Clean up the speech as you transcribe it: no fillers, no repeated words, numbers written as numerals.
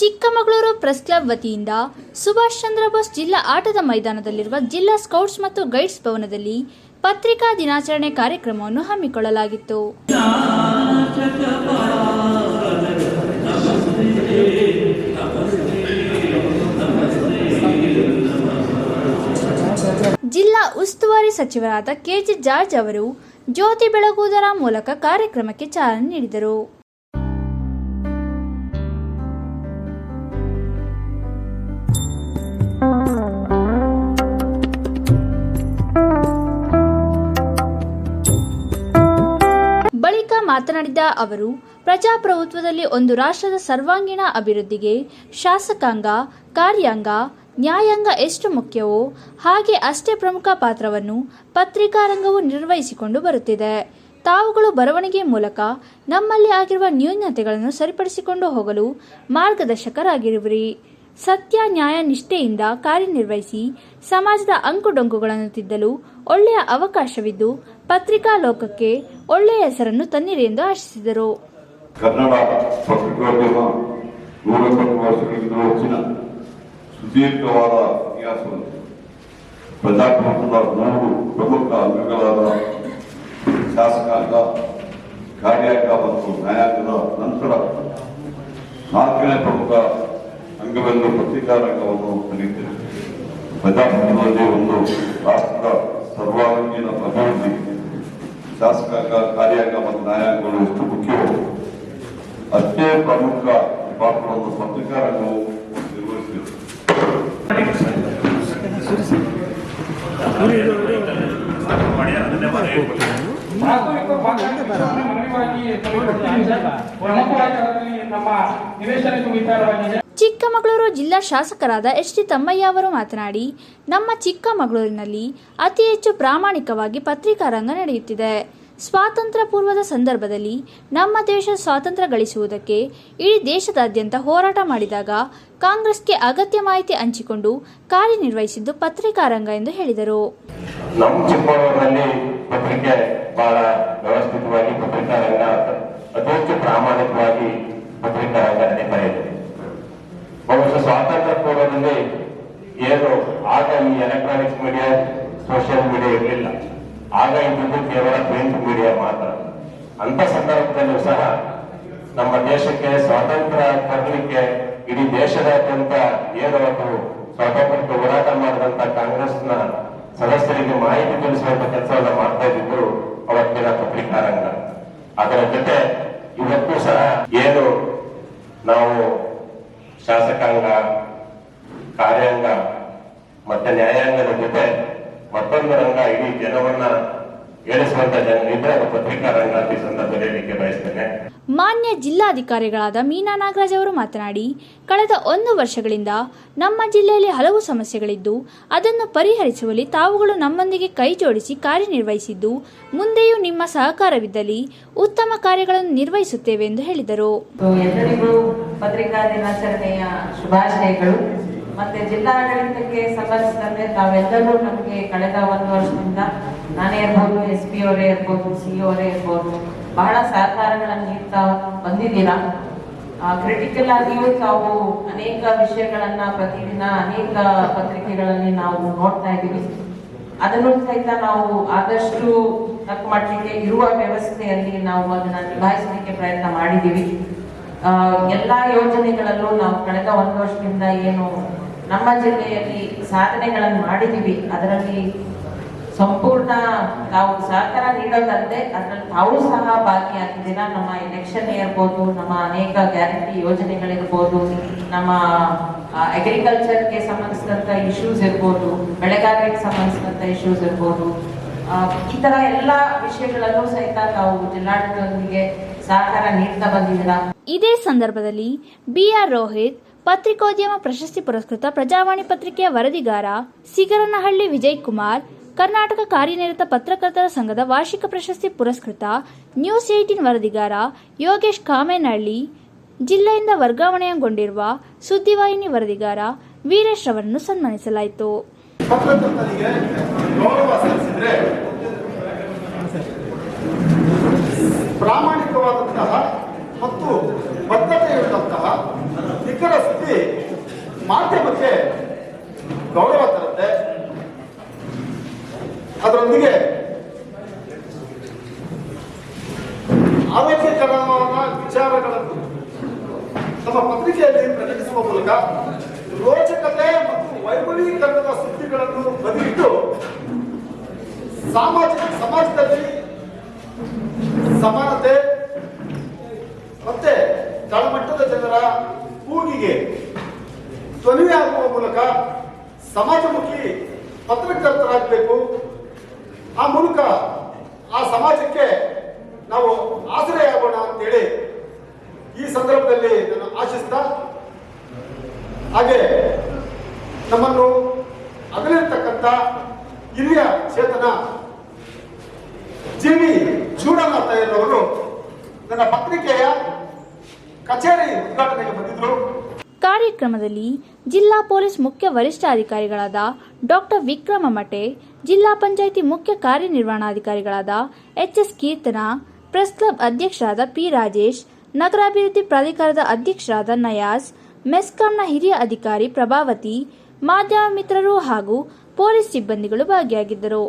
Chikkamagaluru press club ವತಿಯಿಂದ ಸುಭಾಷ್ ಚಂದ್ರ ಬೋಸ್ ಜಿಲ್ಲಾ ಆಟದ ಮೈದಾನದಲ್ಲಿರುವ ಜಿಲ್ಲಾ ಸ್ಕೌಟ್ಸ್ ಮತ್ತು ಗೈಡ್ಸ್ ಭವನದಲ್ಲಿ ಪತ್ರಿಕಾ ದಿನಾಚರಣೆ ಕಾರ್ಯಕ್ರಮವನ್ನು ಹಮ್ಮಿಕೊಳ್ಳಲಾಗಿತ್ತು. ಜಿಲ್ಲಾ ಉಸ್ತುವಾರಿ ಸಚಿವರಾದ ಕೆಜೆ ಜಾರ್ಜ್ ಅವರು ಜ್ಯೋತಿ ಬೆಳಗುವುದರ ಮೂಲಕ ಕಾರ್ಯಕ್ರಮಕ್ಕೆ ಚಾಲನೆ ನೀಡಿದರು. ಬಳಿಕ ಮಾತನಾಡಿದ ಅವರು, ಪ್ರಜಾಪ್ರಭುತ್ವದಲ್ಲಿ ಒಂದು ರಾಷ್ಟ್ರದ ಸರ್ವಾಂಗೀಣ ಅಭಿವೃದ್ಧಿಗೆ ಶಾಸಕಾಂಗ, ಕಾರ್ಯಾಂಗ, ನ್ಯಾಯಾಂಗ ಎಷ್ಟು ಮುಖ್ಯವೋ ಹಾಗೆ ಅಷ್ಟೇ ಪ್ರಮುಖ ಪಾತ್ರವನ್ನು ಪತ್ರಿಕಾ ರಂಗವು ನಿರ್ವಹಿಸಿಕೊಂಡು ಬರುತ್ತಿದೆ. ತಾವುಗಳು ಬರವಣಿಗೆ ಮೂಲಕ ನಮ್ಮಲ್ಲಿ ಆಗಿರುವ ನ್ಯೂನತೆಗಳನ್ನು ಸರಿಪಡಿಸಿಕೊಂಡು ಹೋಗಲು ಮಾರ್ಗದರ್ಶಕರಾಗಿರುವಿರಿ. ಸತ್ಯ, ನ್ಯಾಯ, ನಿಷ್ಠೆಯಿಂದ ಕಾರ್ಯನಿರ್ವಹಿಸಿ ಸಮಾಜದ ಅಂಕುಡೊಂಕುಗಳನ್ನು ತಿದ್ದಲು ಒಳ್ಳೆಯ ಅವಕಾಶವಿದ್ದು ಪತ್ರಿಕಾ ಲೋಕಕ್ಕೆ ಒಳ್ಳೆಯ ಹೆಸರನ್ನು ತನ್ನಿರಿ ಎಂದು ಆಶಿಸಿದರು. ಕನ್ನಡ ಪತ್ರಿಕೋದ್ಯಮ 120 ವರ್ಷಗಳಿಗಿಂತ ಹೆಚ್ಚಿನ ಸುದೀರ್ಘವಾದ ಇತಿಹಾಸವನ್ನು ಪ್ರಜಾಪ್ರಭುತ್ವದ 3 ಪ್ರಮುಖ ಅಂಗಗಳಾದ ಶಾಸಕಾಂಗ, ಕಾರ್ಯಾಂಗ ಮತ್ತು ನ್ಯಾಯಾಂಗದ ನಂತರ 4ನೇ ಪ್ರಮುಖ ಅಂಗವೆಂದು ಪತ್ರಿಕಾ ರಂಗವನ್ನು ಕರೆಯುತ್ತೇವೆ. ಪ್ರಜಾಪ್ರಭುತ್ವದಲ್ಲಿ ಒಂದು ರಾಷ್ಟ್ರದ ಸರ್ವಾಂಗೀಣ ಅಭಿವೃದ್ಧಿ ಶಾಸಕಾಂಗ, ಕಾರ್ಯಾಂಗ ಮತ್ತು ನ್ಯಾಯಾಂಗಗಳು ಎಷ್ಟು ಮುಖ್ಯವೋ ಅಷ್ಟೇ ಪ್ರಮುಖ ಪಾತ್ರವನ್ನು ಪತ್ರಿಕಾ ರಂಗವು ನಿರ್ವಹಿಸಿದೆ. ಚಿಕ್ಕಮಗಳೂರು ಜಿಲ್ಲಾ ಶಾಸಕರಾದ ಎಚ್ ಡಿ ತಮ್ಮಯ್ಯ ಅವರು ಮಾತನಾಡಿ, ನಮ್ಮ ಚಿಕ್ಕಮಗಳೂರಿನಲ್ಲಿ ಅತಿ ಹೆಚ್ಚು ಪ್ರಾಮಾಣಿಕವಾಗಿ ಪತ್ರಿಕಾ ರಂಗ ನಡೆಯುತ್ತಿದೆ. ಸ್ವಾತಂತ್ರ್ಯ ಪೂರ್ವದ ಸಂದರ್ಭದಲ್ಲಿ ನಮ್ಮ ದೇಶ ಸ್ವಾತಂತ್ರ್ಯ ಗಳಿಸುವುದಕ್ಕೆ ಇಡೀ ದೇಶದಾದ್ಯಂತ ಹೋರಾಟ ಮಾಡಿದಾಗ ಕಾಂಗ್ರೆಸ್ಗೆ ಅಗತ್ಯ ಮಾಹಿತಿ ಹಂಚಿಕೊಂಡು ಕಾರ್ಯನಿರ್ವಹಿಸಿದ್ದು ಪತ್ರಿಕಾ ರಂಗ ಎಂದು ಹೇಳಿದರು. ನಮ್ಮ ಚಿಕ್ಕಮಗಳೂರಿನಲ್ಲಿ ಪತ್ರಿಕೆ ಬಹಳ ವ್ಯವಸ್ಥಿತವಾಗಿ ಪತ್ರಿಕಾ ರಂಗ ಅತಿ ಹೆಚ್ಚು ಪ್ರಾಮಾಣಿಕವಾಗಿ ಪತ್ರಿಕಾ ರಂಗ ನಡೀತಾ ಇದೆ. ಬಹುಶಃ ಸ್ವಾತಂತ್ರ್ಯ ಪೂರ್ವದಲ್ಲಿ ಏನು ಆಗ ಈ ಎಲೆಕ್ಟ್ರಾನಿಕ್ಸ್ ಮೀಡಿಯಾ, ಸೋಷಿಯಲ್ ಮೀಡಿಯಾ ಇರಲಿಲ್ಲ. ಆಗ ಇದ್ದಿದ್ದು ಕೇವಲ ಪ್ರಿಂಟ್ ಮೀಡಿಯಾ ಮಾತ್ರ. ಅಂತ ಸಂದರ್ಭದಲ್ಲೂ ಸಹ ನಮ್ಮ ದೇಶಕ್ಕೆ ಸ್ವಾತಂತ್ರ್ಯ ತರಲಿಕ್ಕೆ ಇಡೀ ದೇಶದಾದ್ಯಂತ ಏನು ಅವತ್ತು ಸ್ವಾತಂತ್ರ್ಯಕ್ಕೆ ಹೋರಾಟ ಮಾಡಿದಂತ ಕಾಂಗ್ರೆಸ್ನ ಸದಸ್ಯರಿಗೆ ಮಾಹಿತಿ ತಿಳಿಸುವಂತ ಕೆಲಸವನ್ನ ಮಾಡ್ತಾ ಇದ್ದಿದ್ದು ಅವತ್ತಿನ ಪತ್ರಿಕಾ ರಂಗ. ಅದರ ಜೊತೆ ಇವತ್ತು ಸಹ ಏನು ನಾವು ಶಾಸಕಾಂಗ, ಕಾರ್ಯಾಂಗ ಮತ್ತೆ ನ್ಯಾಯಾಂಗದ ಜೊತೆ ಮತ್ತೊಂದು ರಂಗ ಇಡೀ ಜನವನ್ನ ಏಳಿಸುವಂತ ಇದ್ರೆ ಪತ್ರಿಕಾ ರಂಗ ಈ ಸಂದರ್ಭದಲ್ಲಿ ಹೇಳಿಕೆ ಬಯಸ್ತೇನೆ. ಮಾನ್ಯ ಜಿಲ್ಲಾಧಿಕಾರಿಗಳಾದ ಮೀನಾ ನಾಗರಾಜ್ ಅವರು ಮಾತನಾಡಿ, ಕಳೆದ 1 ವರ್ಷಗಳಿಂದ ನಮ್ಮ ಜಿಲ್ಲೆಯಲ್ಲಿ ಹಲವು ಸಮಸ್ಯೆಗಳಿದ್ದು ಅದನ್ನು ಪರಿಹರಿಸುವಲ್ಲಿ ತಾವುಗಳು ನಮ್ಮೊಂದಿಗೆ ಕೈ ಜೋಡಿಸಿ ಕಾರ್ಯನಿರ್ವಹಿಸಿದ್ದು ಮುಂದೆಯೂ ನಿಮ್ಮ ಸಹಕಾರವಿದ್ದಲ್ಲಿ ಉತ್ತಮ ಕಾರ್ಯಗಳನ್ನು ನಿರ್ವಹಿಸುತ್ತೇವೆ ಎಂದು ಹೇಳಿದರು. ಎಲ್ಲರಿಗೂ ಪತ್ರಿಕಾ ದಿನಾಚರಣೆಯ ಶುಭಾಶಯಗಳು. ಮತ್ತೆ ಜಿಲ್ಲಾಡಳಿತಕ್ಕೆ ಸಂಬಂಧಿಸಿದಂತೆ ತಾವೆಲ್ಲರೂ ನಮಗೆ ಕಳೆದ 1 ವರ್ಷದಿಂದ ನಾನೇ ಇರ್ಬೋದು, SP ಅವರೇ ಇರ್ಬೋದು, CO ಅವರೇ ಇರ್ಬೋದು, ಬಹಳ ಸಹಕಾರಗಳನ್ನು ನೀಡ್ತಾ ಬಂದಿದ್ದೀರಾ. ಕ್ರಿಟಿಕಲ್ ಆಗಿಯೂ ತಾವು ಅನೇಕ ವಿಷಯಗಳನ್ನ ಪ್ರತಿದಿನ ಅನೇಕ ಪತ್ರಿಕೆಗಳಲ್ಲಿ ನಾವು ನೋಡ್ತಾ ಇದ್ದೀವಿ. ಅದನ್ನು ಸಹಿತ ನಾವು ಆದಷ್ಟು ತಕ್ಕ ಮಟ್ಟಿಗೆ ಇರುವ ವ್ಯವಸ್ಥೆಯಲ್ಲಿ ನಾವು ಅದನ್ನ ನಿಭಾಯಿಸಲಿಕ್ಕೆ ಪ್ರಯತ್ನ ಮಾಡಿದ್ದೀವಿ. ಎಲ್ಲಾ ಯೋಜನೆಗಳಲ್ಲೂ ನಾವು ಕಳೆದ 1 ವರ್ಷದಿಂದ ಏನು ನಮ್ಮ ಜಿಲ್ಲೆಯಲ್ಲಿ ಸಾಧನೆಗಳನ್ನು ಮಾಡಿದ್ದೀವಿ, ಅದರಲ್ಲಿ ಸಂಪೂರ್ಣ ತಾವು ಸಹಕಾರ ನೀಡೋದಲ್ಲದೆ ಅದರಲ್ಲಿ ತಾವು ಸಹ ಭಾಗಿಯಾಗಿದ್ದೀರಾ. ನಮ್ಮ ಎಲೆಕ್ಷನ್ ಇರ್ಬೋದು, ನಮ್ಮ ಅನೇಕ ಗ್ಯಾರಂಟಿ ಯೋಜನೆಗಳಿರ್ಬೋದು, ನಮ್ಮ ಅಗ್ರಿಕಲ್ಚರ್ಗೆ ಸಂಬಂಧಿಸಿದಂತ ಇಶ್ಯೂಸ್ ಇರ್ಬೋದು, ಬೆಳೆಗಾರರಿಗೆ ಸಂಬಂಧಿಸಿದಂತ ಇಶ್ಯೂಸ್ ಇರ್ಬೋದು, ಈ ತರ ಎಲ್ಲಾ ವಿಷಯಗಳಲ್ಲೂ ಸಹಿತ ತಾವು ಜಿಲ್ಲಾಡಳಿತದೊಂದಿಗೆ ಸಹಕಾರ ನೀಡ್ತಾ ಬಂದಿದ್ದೀರಾ. ಇದೇ ಸಂದರ್ಭದಲ್ಲಿ BR ರೋಹಿತ್, ಪತ್ರಿಕೋದ್ಯಮ ಪ್ರಶಸ್ತಿ ಪುರಸ್ಕೃತ ಪ್ರಜಾವಾಣಿ ಪತ್ರಿಕೆಯ ವರದಿಗಾರ ಸಿಗರನಹಳ್ಳಿ ವಿಜಯ್ ಕುಮಾರ್, ಕರ್ನಾಟಕ ಕಾರ್ಯನಿರತ ಪತ್ರಕರ್ತರ ಸಂಘದ ವಾರ್ಷಿಕ ಪ್ರಶಸ್ತಿ ಪುರಸ್ಕೃತ ನ್ಯೂಸ್ 18 ವರದಿಗಾರ ಯೋಗೇಶ್ ಕಾಮೇನಹಳ್ಳಿ, ಜಿಲ್ಲೆಯಿಂದ ವರ್ಗಾವಣೆಗೊಂಡಿರುವ ಸುದ್ದಿವಾಹಿನಿ ವರದಿಗಾರ ವೀರೇಶ್ ರವರನ್ನು ಸನ್ಮಾನಿಸಲಾಯಿತು. ಪ್ರಾಮಾಣಿಕವಾದಂತಹ ಮತ್ತು ಬದ್ಧತೆಯುಳ್ಳಂತಹ ನಿಖರ ಸುದ್ದಿ ಮಾಧ್ಯಮಕ್ಕೆ ಗೌರವ ತರುತ್ತೆ. ಅದರೊಂದಿಗೆ ಆರೋಗ್ಯಕರವಾದ ವಿಚಾರಗಳನ್ನು ನಮ್ಮ ಪತ್ರಿಕೆಯಲ್ಲಿ ಪ್ರಕಟಿಸುವ ಮೂಲಕ ರೋಚಕತೆ ಮತ್ತು ವೈಭವೀಕರಣದ ಸುದ್ದಿಗಳನ್ನು ಬದಿಗಿಟ್ಟು ಸಮಾಜದಲ್ಲಿ ಸಮಾನತೆ ಮತ್ತೆ ತಳಮಟ್ಟದ ಜನರ ಕೂಗಿಗೆ ಧ್ವನಿಯಾಗುವ ಮೂಲಕ ಸಮಾಜಮುಖಿ ಪತ್ರಕರ್ತರಾಗಬೇಕು. ಆ ಮೂಲಕ ಆ ಸಮಾಜಕ್ಕೆ ನಾವು ಆಶ್ರಯವಾಗೋಣ ಅಂತೇಳಿ ಈ ಸಂದರ್ಭದಲ್ಲಿ ನಾನು ಆಶಿಸ್ತಾ, ಹಾಗೆ ನಮ್ಮನ್ನು ಅಗಲಿರ್ತಕ್ಕಂಥ ಹಿರಿಯ ಚೇತನ ಜಿ.ವಿ. ಚೂಡನಾಥ ಇರುವವರು ನನ್ನ ಪತ್ರಿಕೆಯ ಕಚೇರಿ ಉದ್ಘಾಟನೆಗೆ ಬಂದಿದ್ರು. ಕಾರ್ಯಕ್ರಮದಲ್ಲಿ ಜಿಲ್ಲಾ ಪೊಲೀಸ್ ಮುಖ್ಯ ವರಿಷ್ಠಾಧಿಕಾರಿಗಳಾದ ಡಾಕ್ಟರ್ ವಿಕ್ರಮ ಮಠೆ, ಜಿಲ್ಲಾ ಪಂಚಾಯಿತಿ ಮುಖ್ಯ ಕಾರ್ಯನಿರ್ವಹಣಾಧಿಕಾರಿಗಳಾದ ಎಚ್.ಎಸ್. ಕೀರ್ತನಾ, ಪ್ರೆಸ್ ಕ್ಲಬ್ ಅಧ್ಯಕ್ಷರಾದ ಪಿ. ರಾಜೇಶ್, ನಗರಾಭಿವೃದ್ಧಿ ಪ್ರಾಧಿಕಾರದ ಅಧ್ಯಕ್ಷರಾದ ನಯಾಜ್, ಮೆಸ್ಕಾಂನ ಹಿರಿಯ ಅಧಿಕಾರಿ ಪ್ರಭಾವತಿ, ಮಾಧ್ಯಮ ಮಿತ್ರರು ಹಾಗೂ ಪೊಲೀಸ್ ಸಿಬ್ಬಂದಿಗಳು ಭಾಗಿಯಾಗಿದ್ದರು.